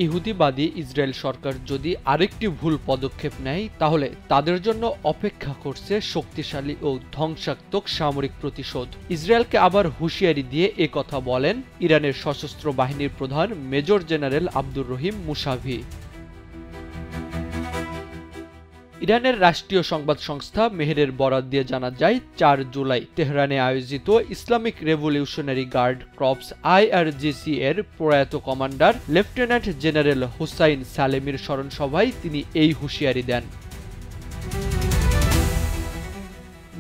ইহুদিবাদী ইসরায়েল সরকার যদি আরেকটি ভুল পদক্ষেপ নেয় তাহলে তাদের জন্য অপেক্ষা করছে শক্তিশালী ও ধ্বংসাত্মক সামরিক প্রতিশোধ। ইসরায়েলকে আবার হুঁশিয়ারি দিয়ে একথা বলেন ইরানের সশস্ত্র বাহিনীর প্রধান major general Abdur Rahim Musavi. ইরানের রাষ্ট্রীয় সংবাদ সংস্থা মেহেরের বরাত দিয়ে জানা যায়, ৪ জুলাই তেহরানে আয়োজিত Islamic revolutionary guard corps IRGC এর প্রয়াত কমান্ডার লেফটেন্যান্ট জেনারেল হুসাইন সালেমির স্মরণসভায় তিনি এই হুঁশিয়ারি দেন।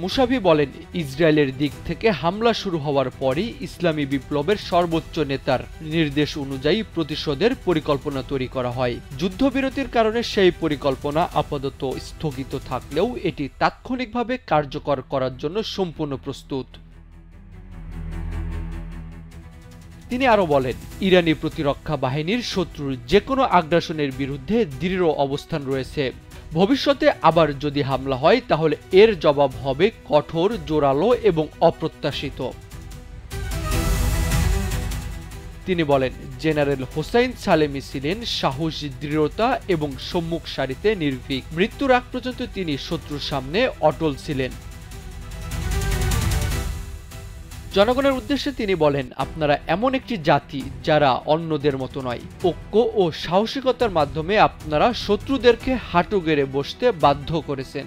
মুসাভি বলেন, ইসরায়েলের দিক থেকে হামলা শুরু হওয়ার পরই ইসলামী বিপ্লবের সর্বোচ্চ নেতার নির্দেশ অনুযায়ী প্রতিশোধের পরিকল্পনা তৈরি করা হয়। যুদ্ধবিরতির কারণে সেই পরিকল্পনা আপাতত স্থগিত থাকলেও এটি তাৎক্ষণিকভাবে কার্যকর করার জন্য সম্পূর্ণ প্রস্তুত। তিনি আরও বলেন, ইরানি প্রতিরক্ষা বাহিনীর শত্রুর যে কোনো আগ্রাসনের বিরুদ্ধে দৃঢ় অবস্থান রয়েছে। ভবিষ্যতে আবার যদি হামলা হয় তাহলে এর জবাব হবে কঠোর, জোরালো এবং অপ্রত্যাশিত। তিনি বলেন, জেনারেল হোসাইন সালেমি ছিলেন সাহস, দৃঢ়তা এবং সম্মুখ সারিতে নির্ভীক। মৃত্যুর আগ পর্যন্ত তিনি শত্রুর সামনে অটল ছিলেন। জনগণের উদ্দেশ্যে তিনি বলেন, আপনারা এমন একটি জাতি যারা অন্যদের মতো নয়। ঐক্য ও সাহসিকতার মাধ্যমে আপনারা শত্রুদেরকে হাঁটু গেড়ে বসতে বাধ্য করেছেন।